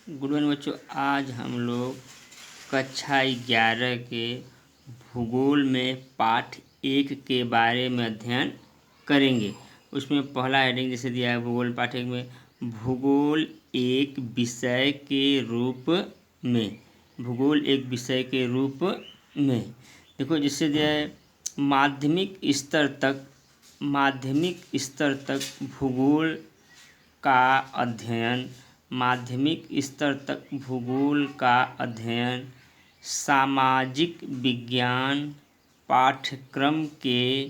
Good morning बच्चों। आज हम लोग कक्षा 11 के भूगोल में पाठ 1 के बारे में अध्ययन करेंगे। उसमें पहला हेडिंग जैसे दिया है भूगोल पाठ 1 में, भूगोल एक विषय के रूप में। भूगोल एक विषय के रूप में देखो, जिससे दिया है माध्यमिक स्तर तक भूगोल का अध्ययन। माध्यमिक स्तर तक भूगोल का अध्ययन सामाजिक विज्ञान पाठ्यक्रम के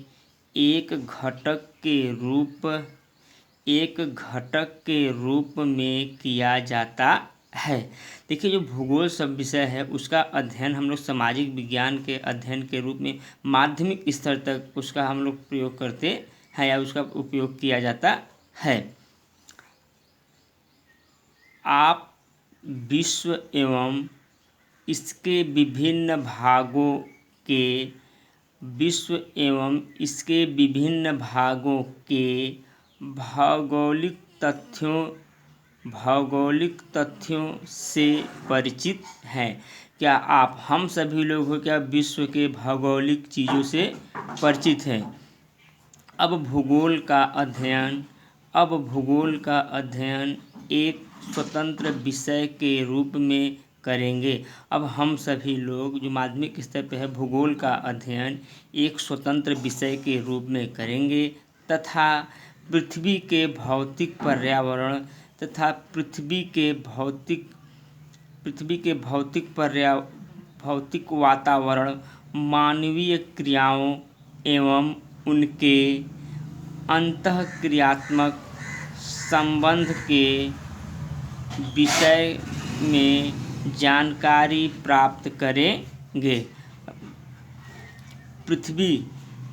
एक घटक के रूप में किया जाता है। देखिए, जो भूगोल सब विषय है उसका अध्ययन हम लोग सामाजिक विज्ञान के अध्ययन के रूप में माध्यमिक स्तर तक उसका हम लोग प्रयोग करते हैं या उसका उपयोग किया जाता है। आप विश्व एवं इसके विभिन्न भागों के भौगोलिक तथ्यों से परिचित हैं। क्या हम सभी लोग क्या विश्व के भौगोलिक चीज़ों से परिचित हैं। अब भूगोल का अध्ययन एक स्वतंत्र विषय के रूप में करेंगे। अब हम सभी लोग जो माध्यमिक स्तर पे है भूगोल का अध्ययन एक स्वतंत्र विषय के रूप में करेंगे तथा पृथ्वी के भौतिक पर्यावरण तथा पृथ्वी के भौतिक वातावरण, मानवीय क्रियाओं एवं उनके अंतःक्रियात्मक संबंध के विषय में जानकारी प्राप्त करेंगे। पृथ्वी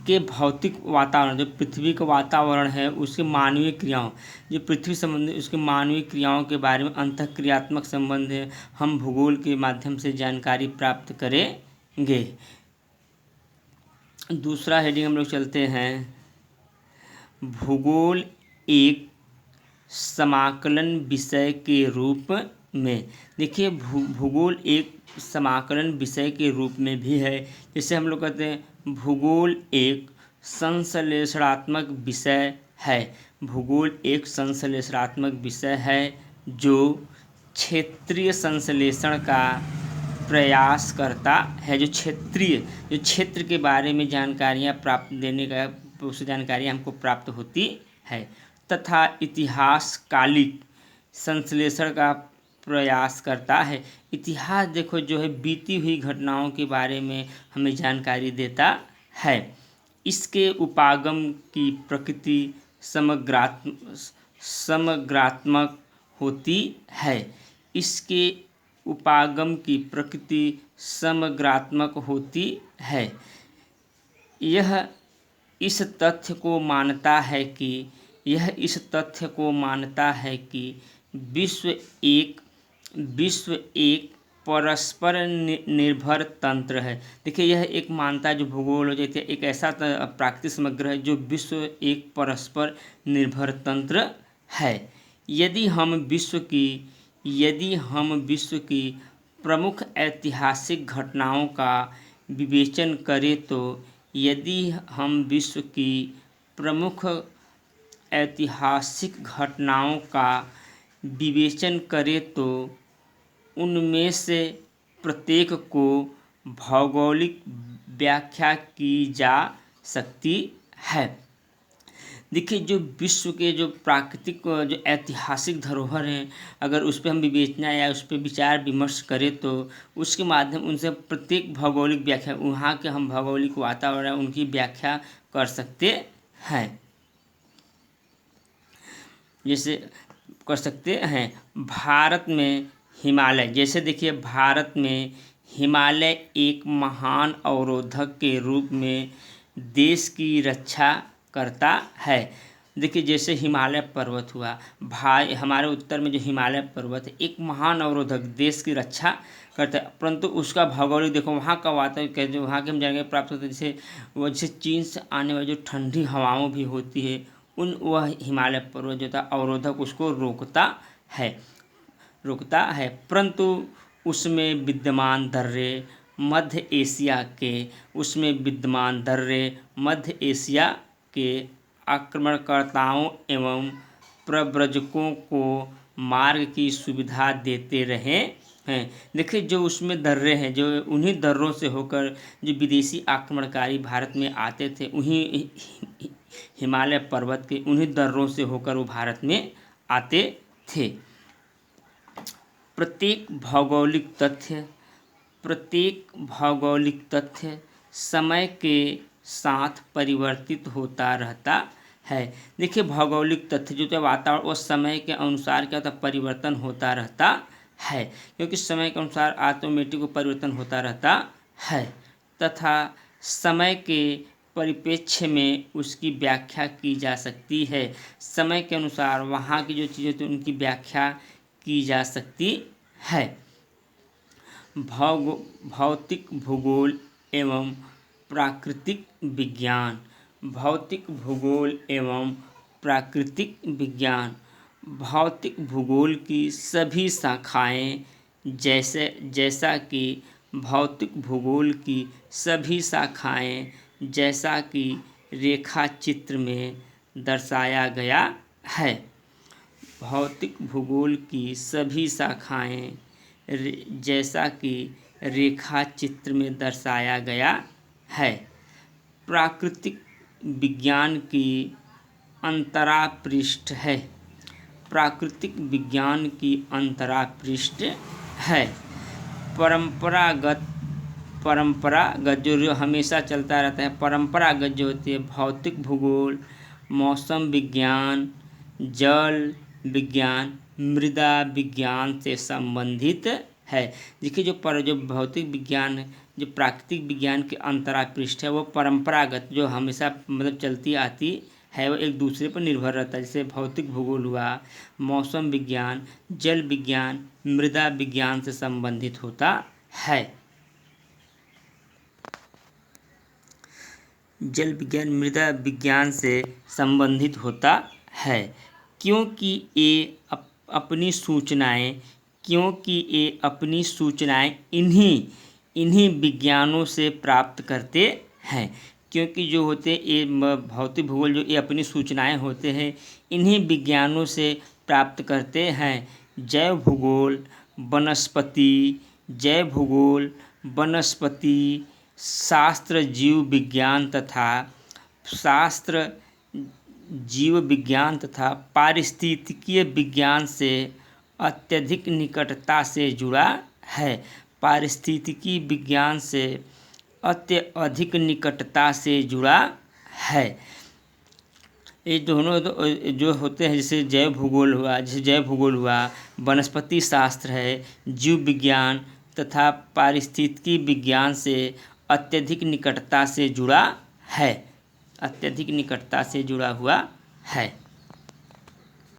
के भौतिक वातावरण, जो पृथ्वी का वातावरण है उसके मानवीय क्रियाओं, जो पृथ्वी संबंधी उसके मानवीय क्रियाओं के बारे में अंतःक्रियात्मक संबंध है, हम भूगोल के माध्यम से जानकारी प्राप्त करेंगे। दूसरा हेडिंग हम लोग चलते हैं, भूगोल एक समाकलन विषय के रूप में। देखिए, भूगोल एक समाकलन विषय के रूप में भी है। जैसे हम लोग कहते हैं भूगोल एक संश्लेषणात्मक विषय है। भूगोल एक संश्लेषणात्मक विषय है जो क्षेत्रीय संश्लेषण का प्रयास करता है। जो क्षेत्र के बारे में जानकारियाँ प्राप्त देने का, उस जानकारियाँ हमको प्राप्त होती है तथा इतिहासकालिक संश्लेषण का प्रयास करता है। इतिहास देखो जो है बीती हुई घटनाओं के बारे में हमें जानकारी देता है। इसके उपागम की प्रकृति समग्रात्मक होती है। इसके उपागम की प्रकृति समग्रात्मक होती है। यह इस तथ्य को मानता है कि विश्व एक परस्पर निर्भर तंत्र है। देखिए, यह एक मानता है जो भूगोल हो जाती है, एक ऐसा प्राकृतिक समग्र है जो विश्व एक परस्पर निर्भर तंत्र है। यदि हम विश्व की प्रमुख ऐतिहासिक घटनाओं का विवेचन करें तो उनमें से प्रत्येक को भौगोलिक व्याख्या की जा सकती है। देखिए, जो विश्व के जो प्राकृतिक जो ऐतिहासिक धरोहर हैं, अगर उस पर हम विवेचना या उस पर विचार विमर्श करें तो उसके माध्यम उनसे प्रत्येक भौगोलिक व्याख्या, वहाँ के हम भौगोलिक वातावरण उनकी व्याख्या कर सकते हैं। जैसे कर सकते हैं भारत में हिमालय, जैसे देखिए भारत में हिमालय एक महान अवरोधक के रूप में देश की रक्षा करता है। देखिए, जैसे हिमालय पर्वत हुआ, हमारे उत्तर में जो हिमालय पर्वत है एक महान अवरोधक देश की रक्षा करता है, परंतु उसका भौगोलिक देखो वहाँ का वातावरण कैसे, वहाँ के हम जानकारी प्राप्त होते हैं। जैसे चीन से आने वाली जो ठंडी हवाओं भी होती है वह हिमालय पर्वत जो था अवरोधक उसको रोकता है। रुकता है, परंतु उसमें विद्यमान दर्रे मध्य एशिया के आक्रमणकर्ताओं एवं प्रव्रजकों को मार्ग की सुविधा देते रहे हैं। देखिए जो उसमें दर्रे हैं, जो उन्हीं दर्रों से होकर जो विदेशी आक्रमणकारी भारत में आते थे, उन्हीं हिमालय पर्वत के उन्हीं दर्रों से होकर वो भारत में आते थे। प्रत्येक भौगोलिक तथ्य समय के साथ परिवर्तित होता रहता है। देखिए भौगोलिक तथ्य जो वातावरण और समय के अनुसार क्या होता परिवर्तन होता रहता है, क्योंकि समय के अनुसार ऑटोमेटिक परिवर्तन होता रहता है तथा समय के परिप्रेक्ष्य में उसकी व्याख्या की जा सकती है। समय के अनुसार वहाँ की जो चीज़ें होती हैं उनकी व्याख्या की जा सकती है। भौतिक भूगोल एवं प्राकृतिक विज्ञान। भौतिक भूगोल एवं प्राकृतिक विज्ञान। भौतिक भूगोल की सभी शाखाएं जैसा कि भौतिक भूगोल की सभी शाखाएं जैसा कि रेखा चित्र में दर्शाया गया है। भौतिक भूगोल की सभी शाखाएं जैसा कि रेखा चित्र में दर्शाया गया है। प्राकृतिक विज्ञान की अंतरा पृष्ठ है। प्राकृतिक विज्ञान की अंतरा पृष्ठ है। परंपरागत जो हमेशा चलता रहता है, परंपरागत जो होती है भौतिक भूगोल, मौसम विज्ञान, जल विज्ञान, मृदा विज्ञान से संबंधित है। देखिए जो भौतिक विज्ञान है, जो प्राकृतिक विज्ञान के अंतरा पृष्ठ है, वो परंपरागत जो हमेशा मतलब चलती आती है, वो एक दूसरे पर निर्भर रहता है। जैसे भौतिक भूगोल हुआ, मौसम विज्ञान, जल विज्ञान, मृदा विज्ञान से संबंधित होता है। जल विज्ञान, मृदा विज्ञान से संबंधित होता है, क्योंकि ये अपनी सूचनाएं इन्हीं विज्ञानों से प्राप्त करते हैं। क्योंकि जो होते ये भौतिक भूगोल जो ये अपनी सूचनाएं होते हैं इन्हीं विज्ञानों से प्राप्त करते हैं। जैव भूगोल, वनस्पति शास्त्र, जीव विज्ञान तथा पारिस्थितिकीय विज्ञान से अत्यधिक निकटता से जुड़ा है। पारिस्थितिकी विज्ञान से अत्यधिक निकटता से जुड़ा है। ये दोनों जो होते हैं, जैसे जैव भूगोल हुआ, वनस्पति शास्त्र है, जीव विज्ञान तथा पारिस्थितिकी विज्ञान से अत्यधिक निकटता से जुड़ा हुआ है।